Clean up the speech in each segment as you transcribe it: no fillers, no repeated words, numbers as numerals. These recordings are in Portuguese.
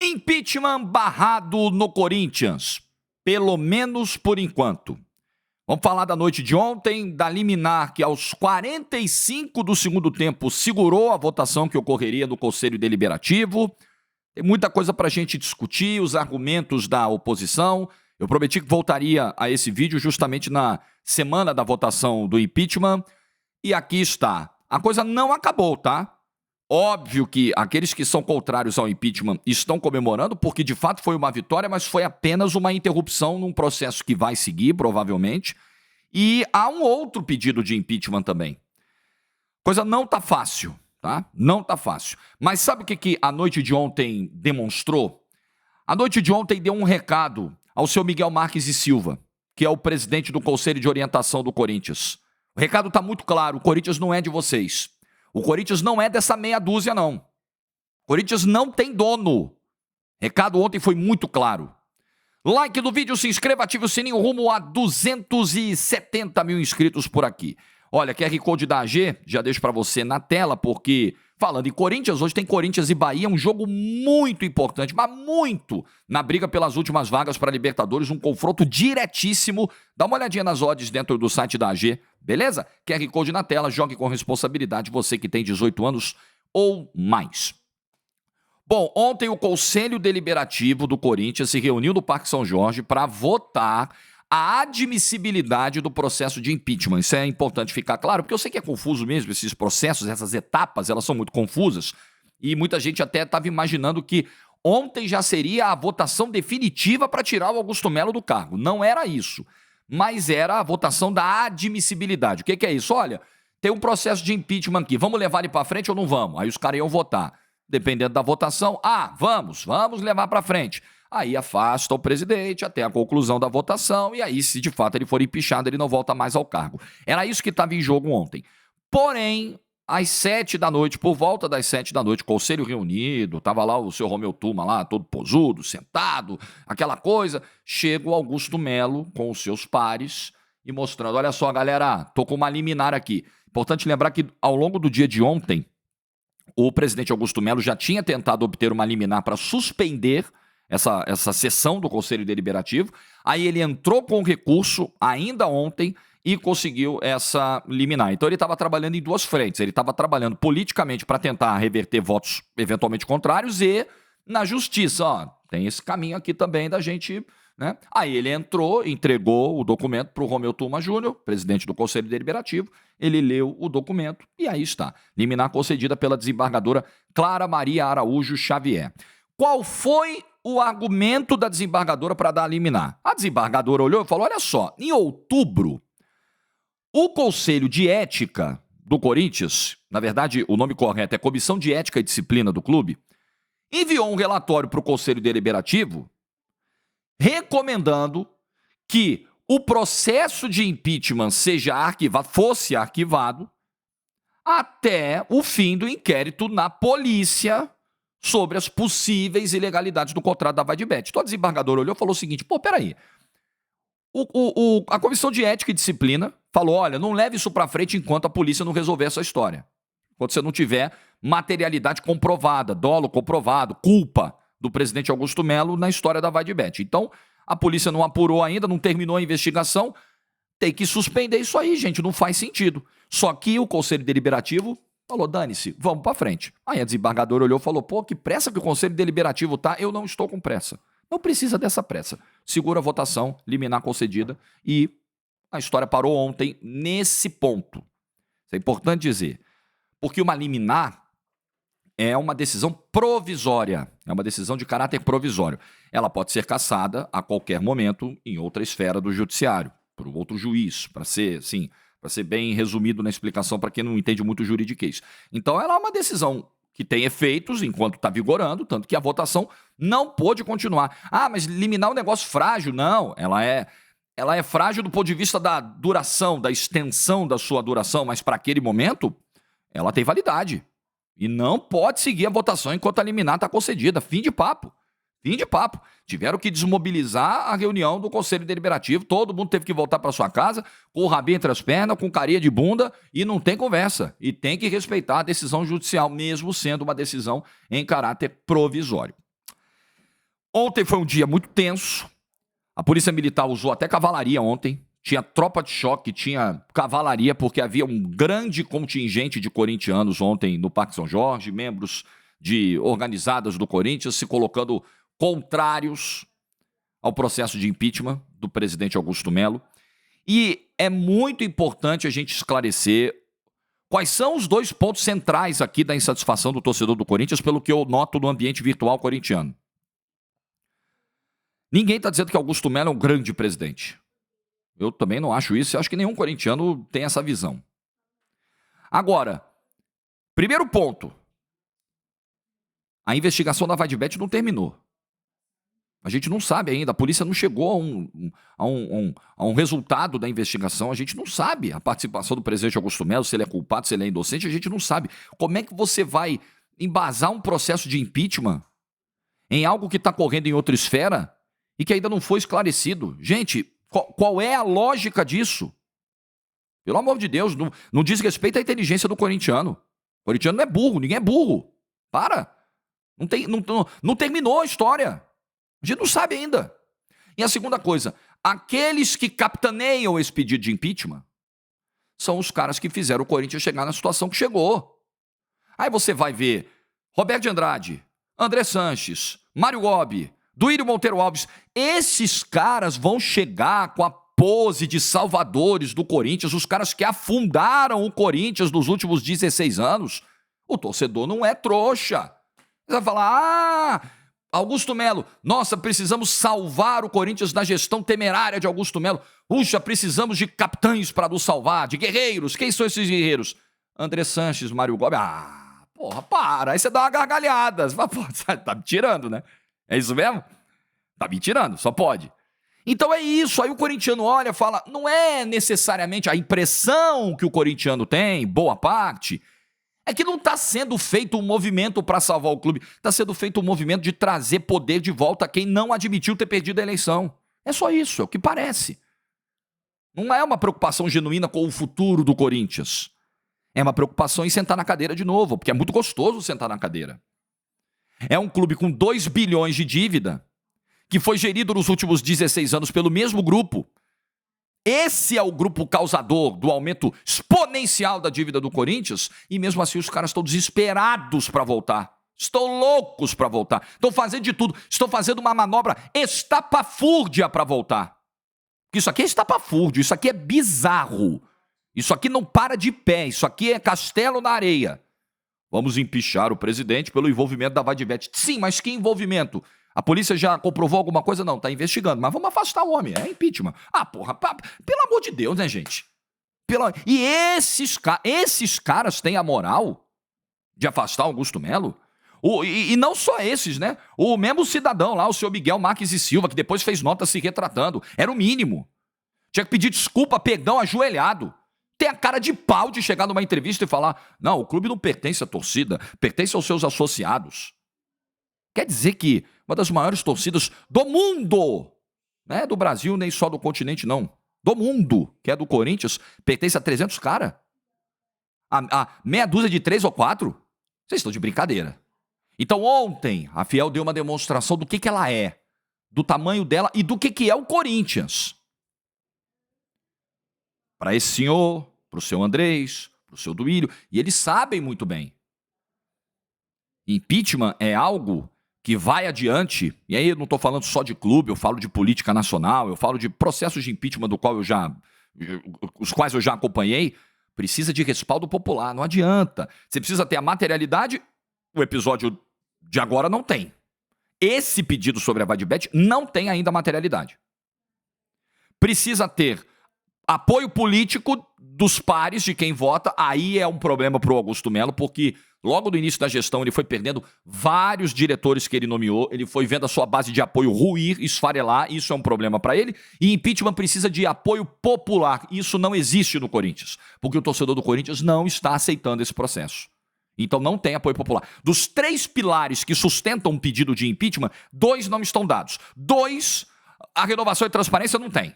Impeachment barrado no Corinthians, pelo menos por enquanto. Vamos falar da noite de ontem, da liminar que aos 45 do segundo tempo segurou a votação que ocorreria no Conselho Deliberativo. Tem muita coisa para a gente discutir, os argumentos da oposição. Eu prometi que voltaria a esse vídeo justamente na semana da votação do impeachment. E aqui está. A coisa não acabou, tá? Óbvio que aqueles que são contrários ao impeachment estão comemorando, porque de fato foi uma vitória, mas foi apenas uma interrupção num processo que vai seguir, provavelmente. E há um outro pedido de impeachment também. Coisa não tá fácil, tá? Não tá fácil. Mas sabe o que a noite de ontem demonstrou? A noite de ontem deu um recado ao seu Miguel Marques e Silva, que é o presidente do Conselho de Orientação do Corinthians. O recado tá muito claro, o Corinthians não é de vocês. O Corinthians não é dessa meia dúzia, não. O Corinthians não tem dono. O recado ontem foi muito claro. Like do vídeo, se inscreva, ative o sininho rumo a 270 mil inscritos por aqui. Olha, QR Code da AG, já deixo para você na tela, porque falando em Corinthians, hoje tem Corinthians e Bahia, um jogo muito importante, mas muito, na briga pelas últimas vagas para Libertadores, um confronto diretíssimo. Dá uma olhadinha nas odds dentro do site da AG, beleza? QR Code na tela, jogue com responsabilidade, você que tem 18 anos ou mais. Bom, ontem o Conselho Deliberativo do Corinthians se reuniu no Parque São Jorge para votar a admissibilidade do processo de impeachment. Isso é importante ficar claro, porque eu sei que é confuso mesmo esses processos, essas etapas, elas são muito confusas, e muita gente até estava imaginando que ontem já seria a votação definitiva para tirar o Augusto Melo do cargo. Não era isso, mas era a votação da admissibilidade. O que é isso? Olha, tem um processo de impeachment aqui, vamos levar ele para frente ou não vamos? Aí os caras iam votar. Dependendo da votação, vamos levar para frente. Aí afasta o presidente até a conclusão da votação e aí, se de fato ele for impeachado, ele não volta mais ao cargo. Era isso que estava em jogo ontem. Porém, às 7 da noite, por volta das 7 da noite, conselho reunido, estava lá o seu Romeu Tuma lá, todo posudo, sentado, aquela coisa. Chega o Augusto Melo com os seus pares e mostrando, olha só, galera, tô com uma liminar aqui. Importante lembrar que ao longo do dia de ontem, o presidente Augusto Melo já tinha tentado obter uma liminar para suspender essa sessão do Conselho Deliberativo. Aí ele entrou com o recurso ainda ontem e conseguiu essa liminar. Então ele estava trabalhando em duas frentes. Ele estava trabalhando politicamente para tentar reverter votos eventualmente contrários e na justiça. Ó, tem esse caminho aqui também da gente... né? Aí ele entrou, entregou o documento para o Romeu Tuma Júnior, presidente do Conselho Deliberativo. Ele leu o documento e aí está. Liminar concedida pela desembargadora Clara Maria Araújo Xavier. Qual foi o argumento da desembargadora para dar a liminar? A desembargadora olhou e falou, olha só, em outubro, o Conselho de Ética do Corinthians, na verdade o nome correto é Comissão de Ética e Disciplina do clube, enviou um relatório para o Conselho Deliberativo recomendando que o processo de impeachment fosse arquivado até o fim do inquérito na polícia sobre as possíveis ilegalidades do contrato da Vaidbet. Então a desembargadora olhou e falou o seguinte, peraí, a Comissão de Ética e Disciplina falou, olha, não leve isso para frente enquanto a polícia não resolver essa história. Enquanto você não tiver materialidade comprovada, dolo comprovado, culpa do presidente Augusto Melo na história da Vaidbet. Então, a polícia não apurou ainda, não terminou a investigação, tem que suspender isso aí, gente, não faz sentido. Só que o Conselho Deliberativo falou, dane-se, vamos pra frente. Aí a desembargadora olhou e falou, que pressa que o Conselho Deliberativo tá, eu não estou com pressa. Não precisa dessa pressa. Segura a votação, liminar concedida e a história parou ontem nesse ponto. Isso é importante dizer, porque uma liminar é uma decisão provisória, é uma decisão de caráter provisório. Ela pode ser cassada a qualquer momento em outra esfera do judiciário, por outro juiz, para ser bem resumido na explicação para quem não entende muito juridiquês. Então ela é uma decisão que tem efeitos enquanto está vigorando, tanto que a votação não pôde continuar. Mas liminar é um negócio frágil. Não, ela é frágil do ponto de vista da duração, da extensão da sua duração, mas para aquele momento ela tem validade. E não pode seguir a votação enquanto a liminar está concedida. Fim de papo. Fim de papo. Tiveram que desmobilizar a reunião do Conselho Deliberativo. Todo mundo teve que voltar para sua casa com o rabinho entre as pernas, com carinha de bunda, e não tem conversa. E tem que respeitar a decisão judicial, mesmo sendo uma decisão em caráter provisório. Ontem foi um dia muito tenso. A Polícia Militar usou até cavalaria ontem. Tinha tropa de choque, tinha cavalaria, porque havia um grande contingente de corintianos ontem no Parque São Jorge, membros de organizadas do Corinthians se colocando contrários ao processo de impeachment do presidente Augusto Melo. E é muito importante a gente esclarecer quais são os dois pontos centrais aqui da insatisfação do torcedor do Corinthians, pelo que eu noto no ambiente virtual corintiano. Ninguém está dizendo que Augusto Melo é um grande presidente. Eu também não acho isso, eu acho que nenhum corintiano tem essa visão. Agora, primeiro ponto, a investigação da Vadibet não terminou. A gente não sabe ainda, a polícia não chegou a um resultado da investigação, a gente não sabe a participação do presidente Augusto Melo, se ele é culpado, se ele é inocente, a gente não sabe. Como é que você vai embasar um processo de impeachment em algo que está correndo em outra esfera e que ainda não foi esclarecido? Gente, qual é a lógica disso? Pelo amor de Deus, não diz respeito à inteligência do corintiano. O corintiano não é burro, ninguém é burro. Para. Não terminou a história. A gente não sabe ainda. E a segunda coisa, aqueles que capitaneam esse pedido de impeachment são os caras que fizeram o Corinthians chegar na situação que chegou. Aí você vai ver Roberto de Andrade, André Sanches, Mário Gobi, Duílio Monteiro Alves. Esses caras vão chegar com a pose de salvadores do Corinthians, os caras que afundaram o Corinthians nos últimos 16 anos. O torcedor não é trouxa. Você vai falar, Augusto Melo, nossa, precisamos salvar o Corinthians da gestão temerária de Augusto Melo. Puxa, precisamos de capitães para nos salvar, de guerreiros. Quem são esses guerreiros? André Sanches, Mário Gobi. Porra, para. Aí você dá uma gargalhada. Você fala, pô, tá me tirando, né? É isso mesmo? Tá me tirando, só pode. Então é isso. Aí o corintiano olha e fala, não é necessariamente a impressão que o corintiano tem, boa parte, é que não está sendo feito um movimento para salvar o clube. Está sendo feito um movimento de trazer poder de volta a quem não admitiu ter perdido a eleição. É só isso, é o que parece. Não é uma preocupação genuína com o futuro do Corinthians. É uma preocupação em sentar na cadeira de novo, porque é muito gostoso sentar na cadeira. É um clube com 2 bilhões de dívida, que foi gerido nos últimos 16 anos pelo mesmo grupo. Esse é o grupo causador do aumento exponencial da dívida do Corinthians, e mesmo assim os caras estão desesperados para voltar. Estão loucos para voltar. Estão fazendo de tudo. Estão fazendo uma manobra estapafúrdia para voltar. Isso aqui é estapafúrdio, isso aqui é bizarro. Isso aqui não para de pé, isso aqui é castelo na areia. Vamos empichar o presidente pelo envolvimento da Vadibet. Sim, mas que envolvimento? A polícia já comprovou alguma coisa? Não, tá investigando. Mas vamos afastar o homem, é impeachment. Porra, pelo amor de Deus, né, gente? E esses caras têm a moral de afastar Augusto Melo? E não só esses, né? O mesmo cidadão lá, o senhor Miguel Marques e Silva, que depois fez nota se retratando. Era o mínimo. Tinha que pedir desculpa, perdão, ajoelhado. Tem a cara de pau de chegar numa entrevista e falar, não, o clube não pertence à torcida, pertence aos seus associados. Quer dizer que uma das maiores torcidas do mundo, não é do Brasil nem só do continente não, do mundo, que é do Corinthians, pertence a 300 caras? A meia dúzia de 3 ou 4? Vocês estão de brincadeira. Então ontem a Fiel deu uma demonstração do que ela é, do tamanho dela e do que é o Corinthians. Para esse senhor, para o seu Andrés, para o seu Duílio, e eles sabem muito bem. Impeachment é algo que vai adiante, e aí eu não estou falando só de clube, eu falo de política nacional, eu falo de processos de impeachment os quais eu já acompanhei, precisa de respaldo popular, não adianta. Você precisa ter a materialidade, o episódio de agora não tem. Esse pedido sobre a Vadibet não tem ainda materialidade. Precisa ter apoio político dos pares de quem vota, aí é um problema para o Augusto Melo, porque logo no início da gestão ele foi perdendo vários diretores que ele nomeou, ele foi vendo a sua base de apoio ruir, esfarelar, isso é um problema para ele, e impeachment precisa de apoio popular, isso não existe no Corinthians, porque o torcedor do Corinthians não está aceitando esse processo. Então não tem apoio popular. Dos 3 pilares que sustentam um pedido de impeachment, 2 não estão dados. 2, a renovação e transparência não tem.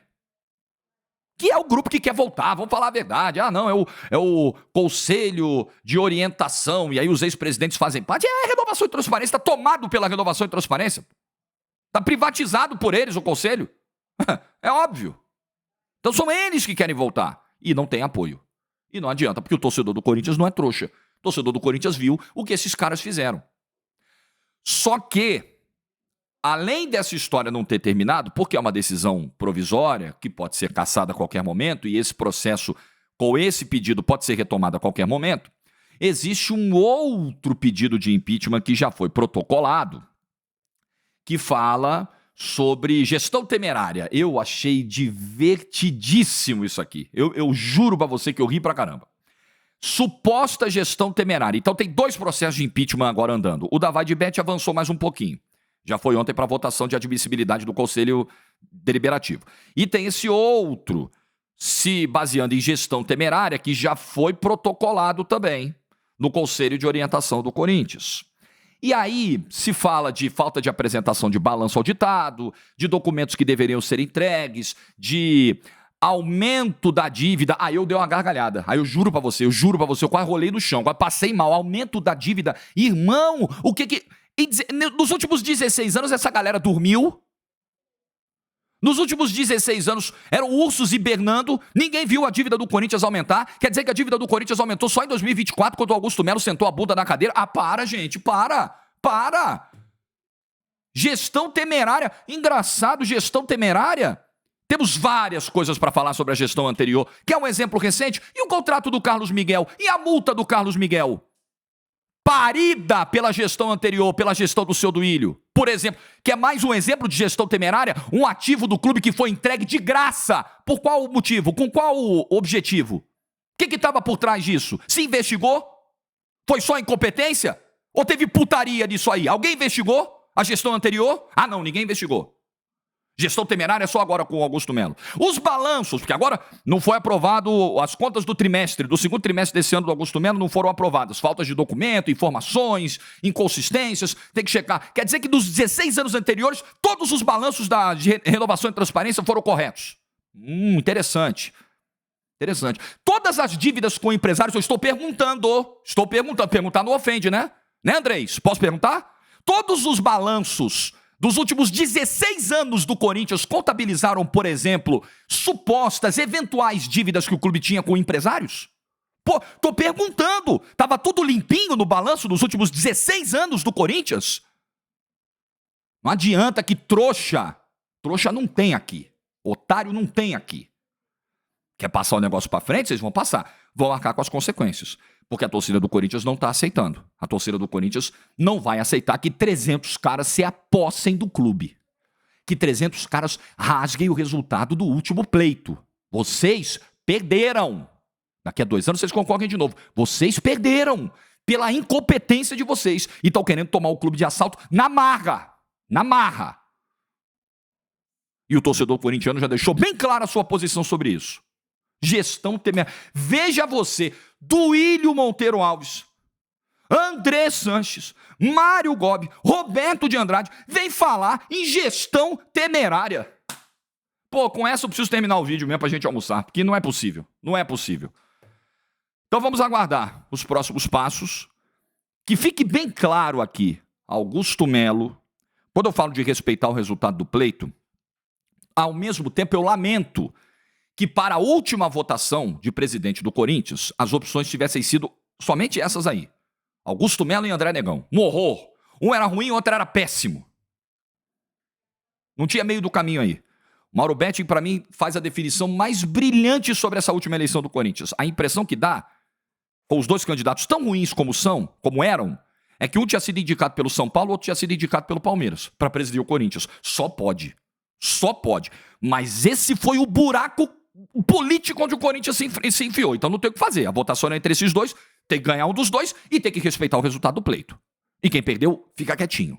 Que é o grupo que quer voltar, vamos falar a verdade. Não, é o Conselho de Orientação, e aí os ex-presidentes fazem parte. A renovação e transparência está tomado pela renovação e transparência. Está privatizado por eles o conselho. É óbvio. Então são eles que querem voltar. E não tem apoio. E não adianta, porque o torcedor do Corinthians não é trouxa. O torcedor do Corinthians viu o que esses caras fizeram. Só que, além dessa história não ter terminado, porque é uma decisão provisória, que pode ser cassada a qualquer momento, e esse processo, com esse pedido, pode ser retomado a qualquer momento, existe um outro pedido de impeachment que já foi protocolado, que fala sobre gestão temerária. Eu achei divertidíssimo isso aqui. Eu juro pra você que eu ri pra caramba. Suposta gestão temerária. Então tem 2 processos de impeachment agora andando. O da Vaidbet avançou mais um pouquinho. Já foi ontem para votação de admissibilidade do Conselho Deliberativo. E tem esse outro, se baseando em gestão temerária, que já foi protocolado também no Conselho de Orientação do Corinthians. E aí se fala de falta de apresentação de balanço auditado, de documentos que deveriam ser entregues, de aumento da dívida. Aí eu dei uma gargalhada. Aí eu juro pra você, eu quase rolei no chão, quase passei mal. Aumento da dívida. Irmão, o que que... Nos últimos 16 anos essa galera dormiu? Nos últimos 16 anos eram ursos hibernando, ninguém viu a dívida do Corinthians aumentar. Quer dizer que a dívida do Corinthians aumentou só em 2024, quando o Augusto Melo sentou a bunda na cadeira? Ah, para, gente, para! Gestão temerária. Engraçado, gestão temerária. Temos várias coisas para falar sobre a gestão anterior. Quer um exemplo recente? E o contrato do Carlos Miguel? E a multa do Carlos Miguel? Parida pela gestão anterior, pela gestão do seu Duílio. Por exemplo, que é mais um exemplo de gestão temerária, um ativo do clube que foi entregue de graça. Por qual motivo? Com qual objetivo? O que estava por trás disso? Se investigou? Foi só incompetência? Ou teve putaria disso aí? Alguém investigou a gestão anterior? Ah, não, ninguém investigou. Gestão temerária é só agora com o Augusto Melo. Os balanços, porque agora não foi aprovado, as contas do trimestre, do segundo trimestre desse ano do Augusto Melo não foram aprovadas. Faltas de documento, informações, inconsistências, tem que checar. Quer dizer que dos 16 anos anteriores, todos os balanços de renovação e transparência foram corretos. Interessante. Todas as dívidas com empresários, eu estou perguntando, perguntar não ofende, né? Né, Andrés? Posso perguntar? Todos os balanços dos últimos 16 anos do Corinthians contabilizaram, por exemplo, supostas, eventuais dívidas que o clube tinha com empresários? Pô, tô perguntando. Tava tudo limpinho no balanço dos últimos 16 anos do Corinthians? Não adianta que trouxa não tem aqui. Otário não tem aqui. Quer passar o negócio pra frente? Vocês vão passar. Vão arcar com as consequências. Porque a torcida do Corinthians não está aceitando. A torcida do Corinthians não vai aceitar que 300 caras se apossem do clube. Que 300 caras rasguem o resultado do último pleito. Vocês perderam. Daqui a 2 anos vocês concorrem de novo. Vocês perderam pela incompetência de vocês. E estão querendo tomar o clube de assalto na marra. E o torcedor corintiano já deixou bem clara a sua posição sobre isso. Gestão temerária. Veja você, Duílio Monteiro Alves, André Sanches, Mário Gobi, Roberto de Andrade, vem falar em gestão temerária. Pô, com essa eu preciso terminar o vídeo mesmo pra gente almoçar, porque não é possível. Então vamos aguardar os próximos passos. Que fique bem claro aqui, Augusto Melo, quando eu falo de respeitar o resultado do pleito, ao mesmo tempo eu lamento que para a última votação de presidente do Corinthians, as opções tivessem sido somente essas aí. Augusto Melo e André Negão. Um horror. Um era ruim, o outro era péssimo. Não tinha meio do caminho aí. Mauro Betting, para mim, faz a definição mais brilhante sobre essa última eleição do Corinthians. A impressão que dá, com os 2 candidatos tão ruins como eram, é que um tinha sido indicado pelo São Paulo, o outro tinha sido indicado pelo Palmeiras, para presidir o Corinthians. Só pode. Mas esse foi o buraco político onde o Corinthians se enfiou. Então não tem o que fazer. A votação é entre esses 2, tem que ganhar um dos 2 e tem que respeitar o resultado do pleito. E quem perdeu, fica quietinho.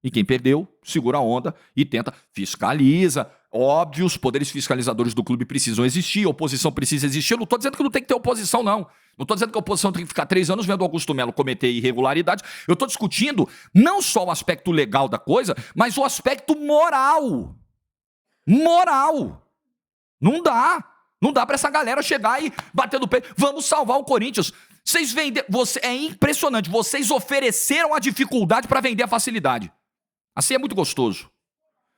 E quem perdeu, segura a onda e tenta, fiscaliza. Óbvio, os poderes fiscalizadores do clube precisam existir, a oposição precisa existir. Eu não estou dizendo que não tem que ter oposição, não. Não estou dizendo que a oposição tem que ficar 3 anos vendo o Augusto Melo cometer irregularidades. Eu estou discutindo não só o aspecto legal da coisa, mas o aspecto moral. Não dá pra essa galera chegar e bater no peito. Vamos salvar o Corinthians. É impressionante. Vocês ofereceram a dificuldade para vender a facilidade. Assim é muito gostoso.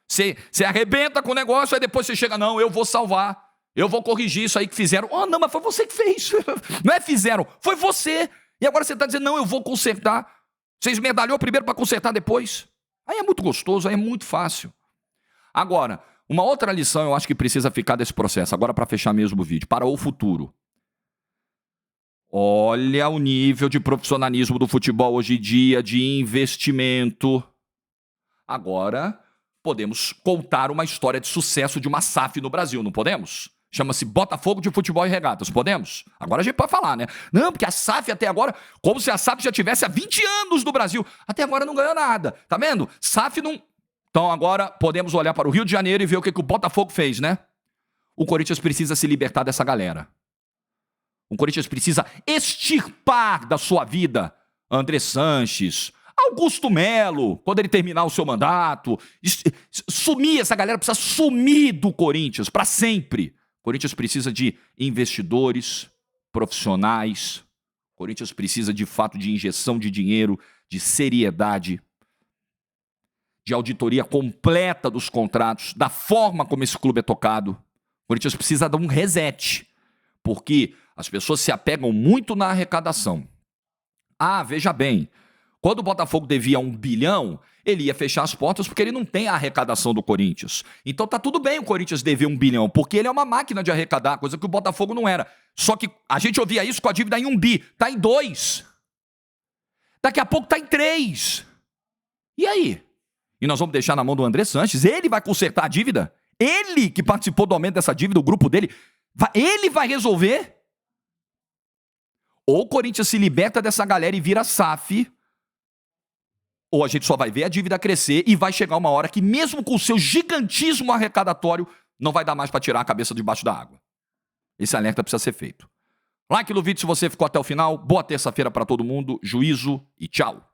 Você arrebenta com o negócio, aí depois você chega, não, eu vou salvar, eu vou corrigir isso aí que fizeram. Oh, não, mas foi você que fez. Não é fizeram, foi você. E agora você está dizendo, não, eu vou consertar. Você esmerdalhou primeiro para consertar depois. Aí é muito gostoso, aí é muito fácil. Agora, uma outra lição eu acho que precisa ficar desse processo, agora para fechar mesmo o vídeo, para o futuro. Olha o nível de profissionalismo do futebol hoje em dia, de investimento. Agora, podemos contar uma história de sucesso de uma SAF no Brasil, não podemos? Chama-se Botafogo de Futebol e Regatas, podemos? Agora a gente pode falar, né? Não, porque a SAF até agora, como se a SAF já tivesse há 20 anos no Brasil, até agora não ganhou nada, tá vendo? SAF não... Então agora podemos olhar para o Rio de Janeiro e ver o que o Botafogo fez, né? O Corinthians precisa se libertar dessa galera. O Corinthians precisa extirpar da sua vida André Sanches, Augusto Melo, quando ele terminar o seu mandato. Sumir, essa galera precisa sumir do Corinthians para sempre. O Corinthians precisa de investidores, profissionais. O Corinthians precisa, de fato, de injeção de dinheiro, de seriedade, de auditoria completa dos contratos, da forma como esse clube é tocado. O Corinthians precisa dar um reset, porque as pessoas se apegam muito na arrecadação. Ah, veja bem, quando o Botafogo devia 1 bilhão, ele ia fechar as portas porque ele não tem a arrecadação do Corinthians. Então tá tudo bem o Corinthians dever 1 bilhão, porque ele é uma máquina de arrecadar, coisa que o Botafogo não era. Só que a gente ouvia isso com a dívida em 1 bi, tá em 2. Daqui a pouco tá em 3. E aí? E nós vamos deixar na mão do André Sanches? Ele vai consertar a dívida? Ele que participou do aumento dessa dívida, o grupo dele, ele vai resolver? Ou o Corinthians se liberta dessa galera e vira SAF, ou a gente só vai ver a dívida crescer e vai chegar uma hora que, mesmo com o seu gigantismo arrecadatório, não vai dar mais para tirar a cabeça debaixo da água. Esse alerta precisa ser feito. Like no vídeo se você ficou até o final. Boa terça-feira para todo mundo. Juízo e tchau.